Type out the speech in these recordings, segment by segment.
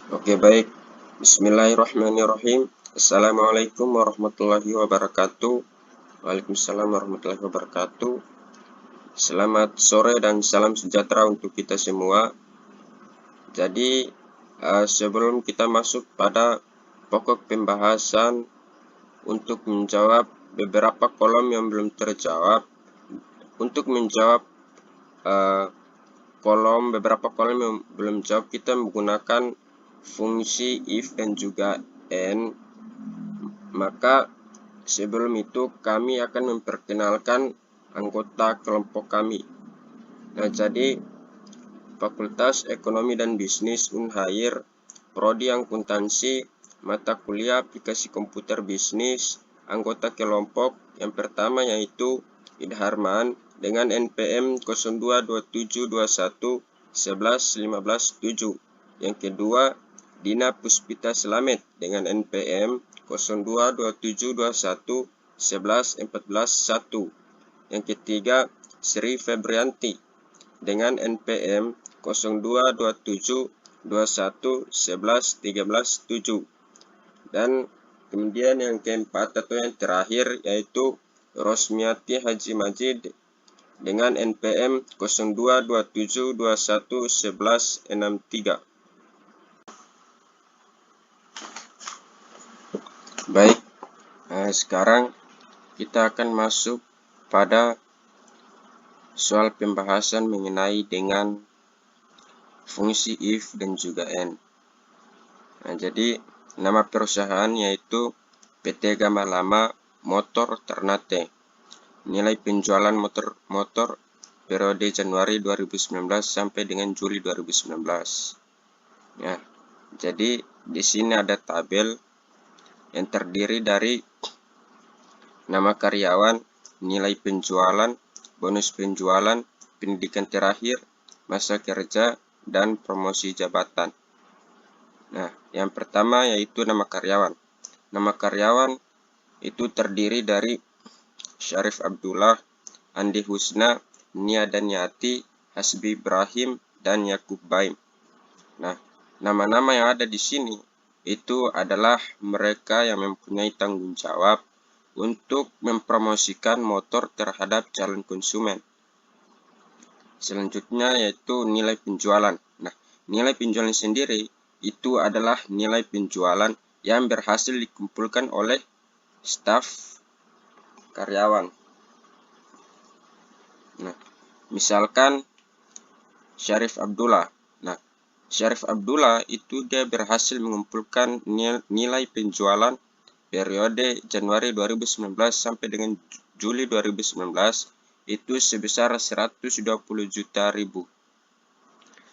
Oke, baik. Bismillahirrahmanirrahim. Assalamualaikum warahmatullahi wabarakatuh. Waalaikumsalam warahmatullahi wabarakatuh. Selamat sore dan salam sejahtera untuk kita semua. Jadi, sebelum kita masuk pada pokok pembahasan untuk menjawab beberapa kolom yang belum terjawab, untuk menjawab beberapa kolom yang belum jawab, kita menggunakan fungsi if dan juga and. Maka sebelum itu kami akan memperkenalkan anggota kelompok kami. Nah, jadi Fakultas Ekonomi dan Bisnis Unhair, Prodi Akuntansi, mata kuliah Aplikasi Komputer Bisnis. Anggota kelompok yang pertama yaitu Idharman dengan NPM 022721111517. Yang kedua Dina Puspita Slamet dengan NPM 0227211141. Yang ketiga Sri Febrianti dengan NPM 022721111317. Dan kemudian yang keempat atau yang terakhir yaitu Rosmiati Haji Majid dengan NPM 0227211163. Baik, sekarang kita akan masuk pada soal pembahasan mengenai dengan fungsi if dan juga and. Nah, jadi nama perusahaan yaitu PT Gamalama Motor Ternate. Nilai penjualan motor periode Januari 2019 sampai dengan Juli 2019. Ya, jadi di sini ada tabel yang terdiri dari nama karyawan, nilai penjualan, bonus penjualan, pendidikan terakhir, masa kerja, dan promosi jabatan. Nah, yang pertama yaitu nama karyawan. Nama karyawan itu terdiri dari Syarif Abdullah, Andi Husna, Nia Daniati, Hasbi Ibrahim, dan Yakub Baim. Nah, nama-nama yang ada di sini itu adalah mereka yang mempunyai tanggung jawab untuk mempromosikan motor terhadap calon konsumen. Selanjutnya yaitu nilai penjualan. Nah, nilai penjualan sendiri itu adalah nilai penjualan yang berhasil dikumpulkan oleh staf karyawan. Nah, misalkan Syarif Abdullah. Nah, Syarif Abdullah itu dia berhasil mengumpulkan nilai penjualan periode Januari 2019 sampai dengan Juli 2019 itu sebesar 120 juta ribu.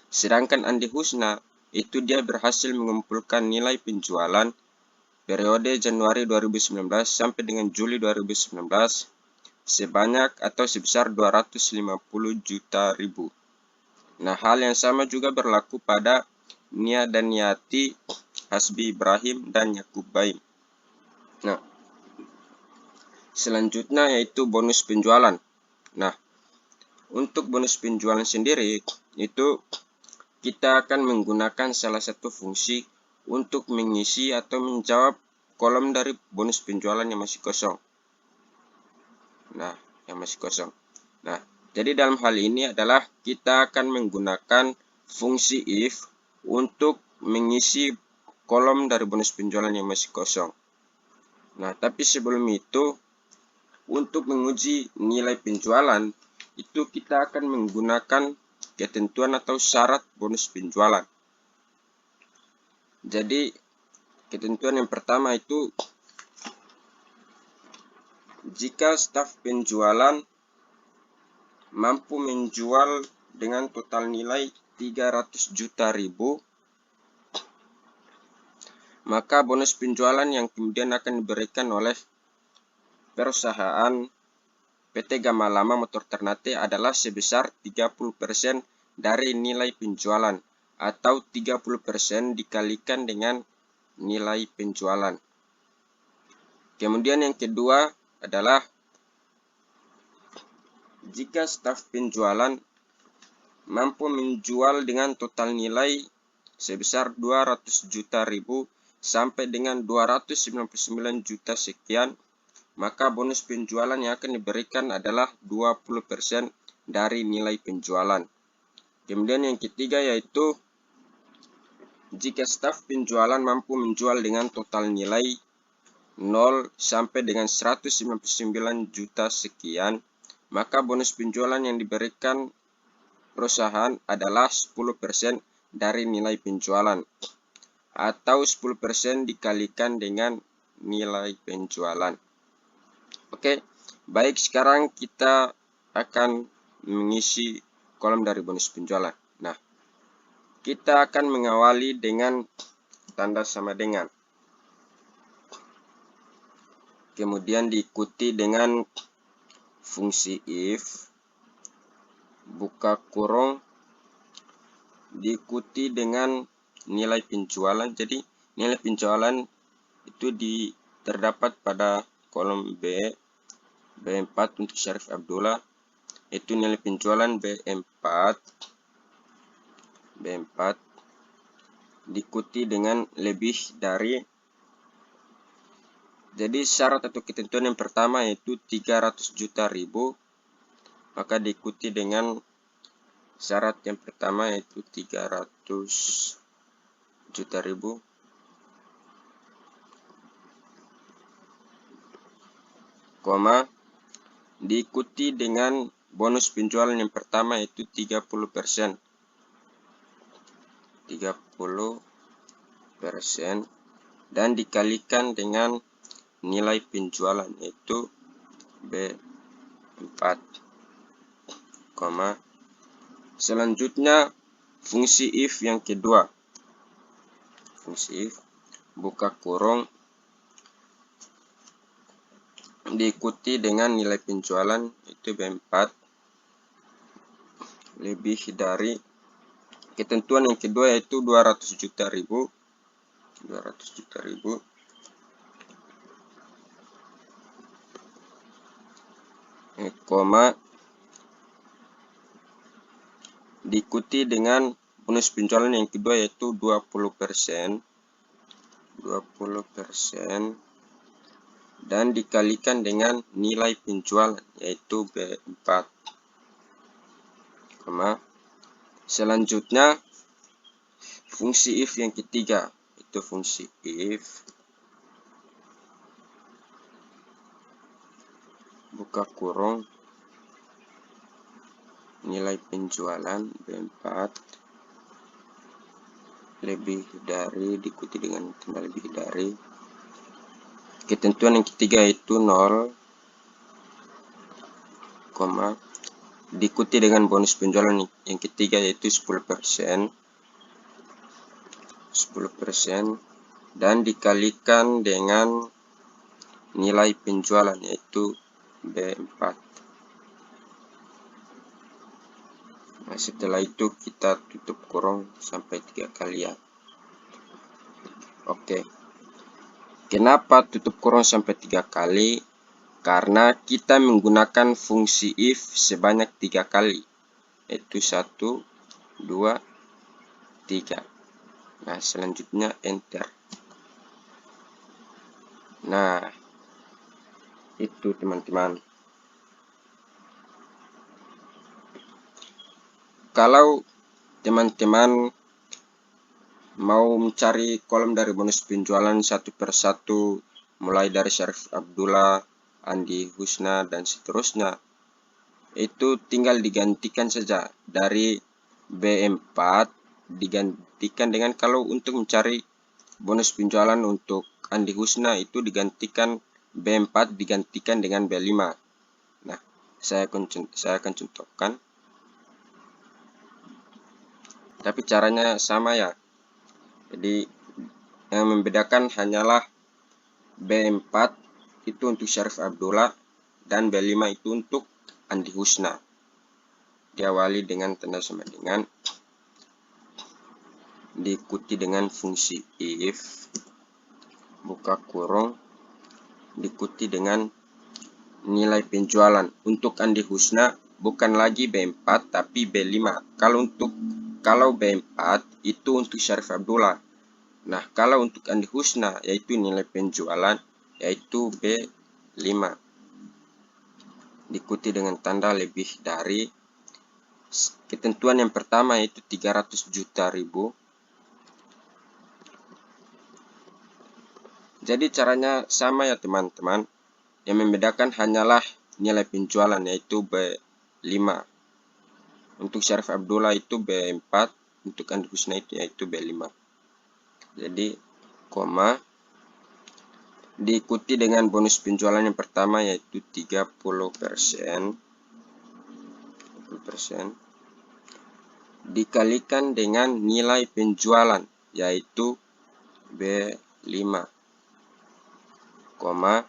Sedangkan Andi Husna itu dia berhasil mengumpulkan nilai penjualan periode Januari 2019 sampai dengan Juli 2019 sebanyak atau sebesar 250 juta ribu. Nah, hal yang sama juga berlaku pada Nia Daniati, Hasbi Ibrahim, dan Yakub Baim. Nah, selanjutnya yaitu bonus penjualan. Nah, untuk bonus penjualan sendiri itu kita akan menggunakan salah satu fungsi untuk mengisi atau menjawab kolom dari bonus penjualan yang masih kosong. Nah, jadi dalam hal ini adalah kita akan menggunakan fungsi if untuk mengisi kolom dari bonus penjualan yang masih kosong. Nah, tapi sebelum itu, untuk menguji nilai penjualan, itu kita akan menggunakan ketentuan atau syarat bonus penjualan. Jadi, ketentuan yang pertama itu, jika staf penjualan mampu menjual dengan total nilai 300 juta ribu, maka bonus penjualan yang kemudian akan diberikan oleh perusahaan PT Gamalama Motor Ternate adalah sebesar 30% dari nilai penjualan atau 30% dikalikan dengan nilai penjualan. Kemudian yang kedua adalah jika staf penjualan mampu menjual dengan total nilai sebesar 200 juta ribu sampai dengan 299 juta sekian, maka bonus penjualan yang akan diberikan adalah 20% dari nilai penjualan. Kemudian yang ketiga yaitu jika staf penjualan mampu menjual dengan total nilai 0 sampai dengan 199 juta sekian, maka bonus penjualan yang diberikan perusahaan adalah 10% dari nilai penjualan atau 10% dikalikan dengan nilai penjualan. Oke, baik, sekarang kita akan mengisi kolom dari bonus penjualan. Nah, kita akan mengawali dengan tanda sama dengan. Kemudian diikuti dengan fungsi if, buka kurung, diikuti dengan nilai penjualan. Jadi nilai penjualan itu terdapat pada kolom B4 untuk Syarif Abdullah. Itu nilai penjualan B4 diikuti dengan lebih dari. Jadi syarat atau ketentuan yang pertama yaitu 300 juta ribu, maka diikuti dengan syarat yang pertama yaitu 300 juta ribu, koma, diikuti dengan bonus penjualan yang pertama yaitu 30%. 30% dan dikalikan dengan nilai penjualan yaitu B4, koma. Selanjutnya fungsi if yang kedua. Fungsi if, buka kurung, diikuti dengan nilai penjualan itu B4 lebih dari ketentuan yang kedua yaitu 200 juta ribu. 200 juta ribu. Koma, diikuti dengan bonus penjualan yang kedua yaitu 20%. 20% dan dikalikan dengan nilai penjualan yaitu B4, koma. Selanjutnya fungsi if yang ketiga, itu fungsi if, buka kurung, nilai penjualan B4 lebih dari, diikuti dengan tanda lebih dari. Ketentuan yang ketiga yaitu 0, koma, diikuti dengan bonus penjualan yang ketiga yaitu 10%. 10% dan dikalikan dengan nilai penjualan yaitu B4. Nah, setelah itu kita tutup kurung sampai 3 kali ya. Oke. Kenapa tutup kurung sampai 3 kali? Karena kita menggunakan fungsi if sebanyak 3 kali. Yaitu 1, 2, 3. Nah, selanjutnya enter. Nah, itu teman-teman. Kalau teman-teman mau mencari kolom dari bonus penjualan satu persatu, mulai dari Syarif Abdullah, Andi Husna, dan seterusnya, itu tinggal digantikan saja. Dari B4 digantikan dengan, kalau untuk mencari bonus penjualan untuk Andi Husna itu digantikan B4 digantikan dengan B5. Nah, saya akan contohkan. Tapi caranya sama ya. Jadi yang membedakan hanyalah B4 itu untuk Syarif Abdullah dan B5 itu untuk Andi Husna. Diawali dengan tanda sama dengan, diikuti dengan fungsi if, buka kurung, diikuti dengan nilai penjualan. Untuk Andi Husna bukan lagi B4 tapi B5. Kalau untuk kalau B4 itu untuk Syarif Abdullah. Nah, kalau untuk Andi Husna yaitu nilai penjualan yaitu B5. Diikuti dengan tanda lebih dari. Ketentuan yang pertama yaitu 300 juta ribu. Jadi caranya sama ya teman-teman. Yang membedakan hanyalah nilai penjualan yaitu B5. Untuk Syarif Abdullah itu B4, untuk Andi Husna itu yaitu B5. Jadi koma diikuti dengan bonus penjualan yang pertama yaitu 30%. Dikalikan dengan nilai penjualan yaitu B5, koma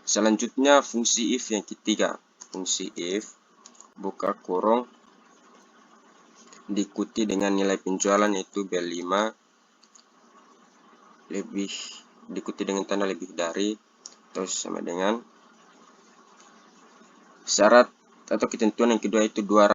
selanjutnya fungsi if yang ketiga. Fungsi if buka kurung diikuti dengan nilai penjualan yaitu B5 lebih diikuti dengan tanda lebih dari, terus sama dengan syarat atau ketentuan yang kedua itu 200